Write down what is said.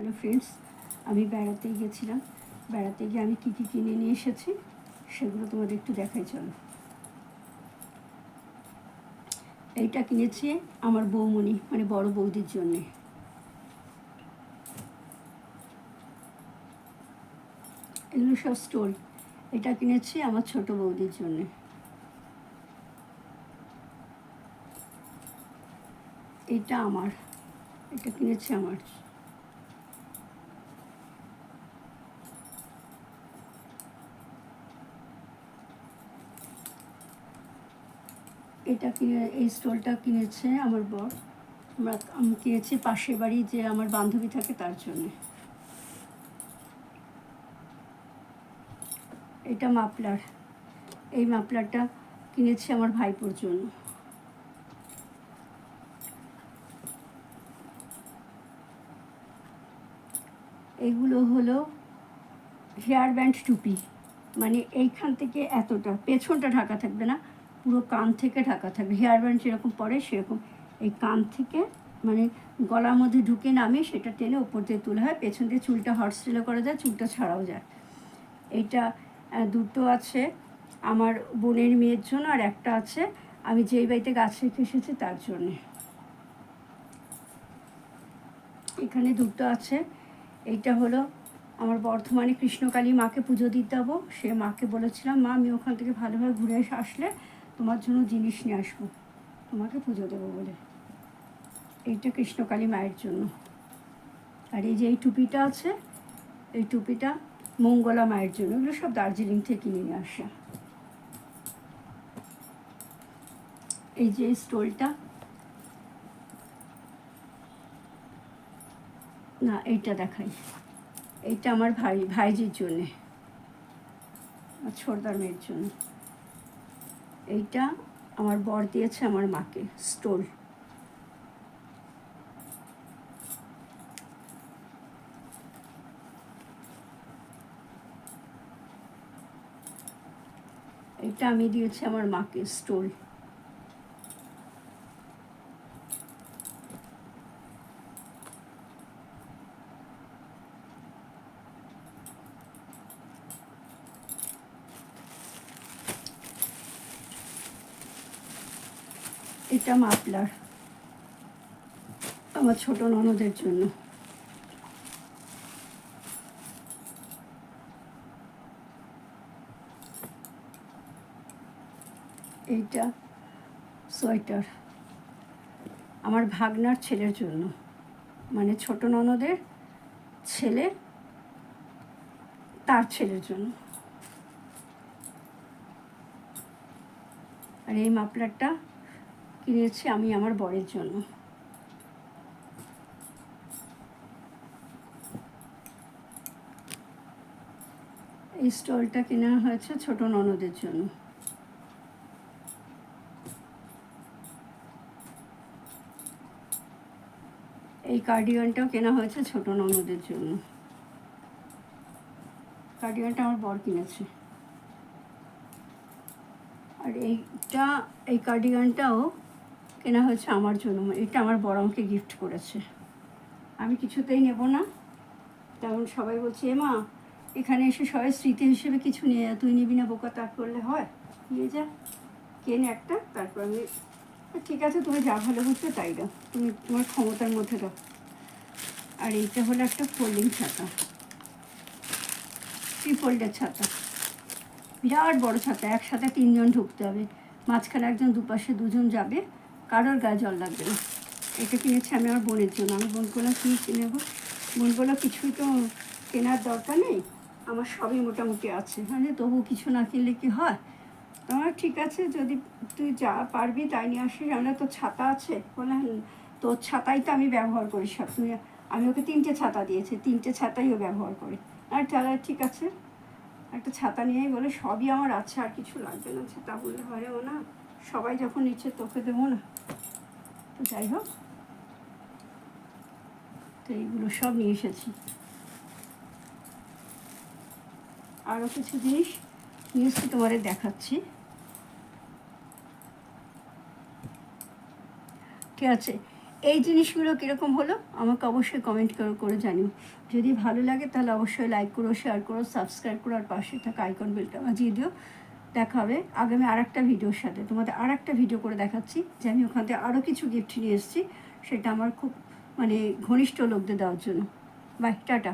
Hello friends, আমি বেড়াতে গিয়েছিলাম। বেড়াতে গিয়ে আমি কী কী কিনে নিয়ে এসেছি সেগুলো তোমাদের একটু দেখাই। চলো, এইটা কিনেছি আমার বৌমণি মানে বড় বৌদির জন্যে। এগুলো সব স্টোল। এটা কিনেছি আমার ছোট বৌদির জন্যে। এটা আমার, এটা কিনেছি আমার। এটা কিনে এই স্টোলটা কিনেছে আমার বর। আমি কিনেছি পাশের বাড়ি যে আমার বান্ধবী থাকে তার জন্যে। এটা মাফলার, এই মাফলারটা কিনেছি আমার ভাইপোর জন্য। এগুলো হলো হেয়ার ব্যান্ড টুপি, মানে এইখান থেকে এতটা, পেছনটা ঢাকা থাকবে না, পুরো কান থেকে ঢাকা থাকবে। হেয়ার ব্যান্ড যেরকম পরে সেরকম এই কান থেকে মানে গলার মধ্যে ঢুকে নামে সেটা টেনে ওপর দিয়ে তোলা হয়। পেছন দিয়ে চুলটা হট স্টাইলও করা যায়, চুলটা ছাড়াও যায়। এইটা দুটো আছে আমার বোনের মেয়ের জন্য, আর একটা আছে আমি যেই বাড়িতে গাছ রেখে এসেছি তার জন্যে। এখানে দুটো আছে। এইটা হলো আমার বর্ধমানে কৃষ্ণকালী মাকে পুজো দিতে যাবো। সে মাকে বলেছিলাম, মা আমি ওখান থেকে ভালোভাবে ঘুরে আসলে তোমার জন্য জিনিস নিয়ে আসবো, তোমাকে পুজো দেবো বলে। এইটা কৃষ্ণকালী মায়ের জন্য। আর এই যে এই টুপিটা আছে, এই টুপিটা মঙ্গলা মায়ের জন্য। এগুলো সব দার্জিলিং থেকে কিনে নিয়ে আসা। এই যে স্টোলটা, না এইটা দেখাই, এইটা আমার ভাইজির জন্যে, ছোটদার মেয়ের জন্য। এইটা আমার বর দিয়েছে আমার মাকে, স্টোল। এটা আমি দিয়েছি আমার মাকে, স্টোল। এটা মাফলার আমার ছোট ননদের জন্য। এইটা সোয়েটার আমার ভাগনার ছেলের জন্য, মানে ছোট ননদের ছেলে, তার ছেলের জন্য। আর এই মাফলারটা কিনেছি আমি আমার বরের জন্য। এই স্টলটা কেনা হয়েছে ছোট ননদের জন্য। এই কার্ডিগানটাও কেনা হয়েছে ছোট ননদের জন্য। কার্ডিগানটা আমার বর কিনেছে। আর এই কার্ডিগানটাও কেনা হয়েছে আমার জন্য। এটা আমার বর আমাকে গিফট করেছে। আমি কিছুতেই নেব না, তেমন সবাই বলছে মা এখানে এসে সবাই স্মৃতি হিসেবে কিছু নিয়ে তুই নিবি না, বোকা তাক করলে হয়, নিয়ে যা, কেন একটা। তারপর আমি ঠিক আছে তুমি যা ভালো বুঝবে তাই দাও, তুমি তোমার ক্ষমতার মধ্যে দাও। আর এইটা হলো একটা ফোল্ডিং ছাতা, ট্রিপোল্ডের ছাতা, বিরাট বড় ছাতা, একসাথে 3 জন ঢুকতে হবে, মাঝখানে একজন, দুপাশে 2 জন যাবে, কারোর গায়ে জল লাগবে না। এটা কিনেছি আমি আমার বোনের জন্য। আমি বোন করলাম কী কিনেবো, বোন বললো কিছুই তো কেনার দরকার নেই, আমার সবই মোটামুটি আছে, মানে তবু কিছু না কিনলে কি হয়। তোমার ঠিক আছে, যদি তুই যা পারবি তাই নিয়ে আসিস, আমরা তো ছাতা আছে। বললাম তোর ছাতাই তো আমি ব্যবহার করি সব, তুমি, আমি ওকে 3টে ছাতা দিয়েছি, 3টে ছাতাই ও ব্যবহার করে। আর তাহলে ঠিক আছে, একটা ছাতা নিয়েই বলে সবই আমার আছে, আর কিছু লাগবে না। ছাতা বললে হয়ও না, সবাই যখন নিচ্ছে তোকে দেবো না। তো যাই হোক, তো এইগুলো সব নিয়ে এসেছি। আরও কিছু জিনিস নিয়ে এসে তোমাদের দেখাচ্ছি। ঠিক আছে, এই জিনিসগুলো কীরকম হলো আমাকে অবশ্যই কমেন্ট করে জানিও। যদি ভালো লাগে তাহলে অবশ্যই লাইক করো, শেয়ার করো, সাবস্ক্রাইব করো, আর পাশে থাকা আইকন বেলটা বাজিয়ে দিও। দেখা হবে আগামী আরেকটা ভিডিওর সাথে। তোমাদের আরেকটা ভিডিও করে দেখাচ্ছি যে আমি ওখান থেকে আরও কিছু গিফট নিয়ে এসেছি, সেটা আমার খুব মানে ঘনিষ্ঠ লোকদের দেওয়ার জন্য। Bye, tata.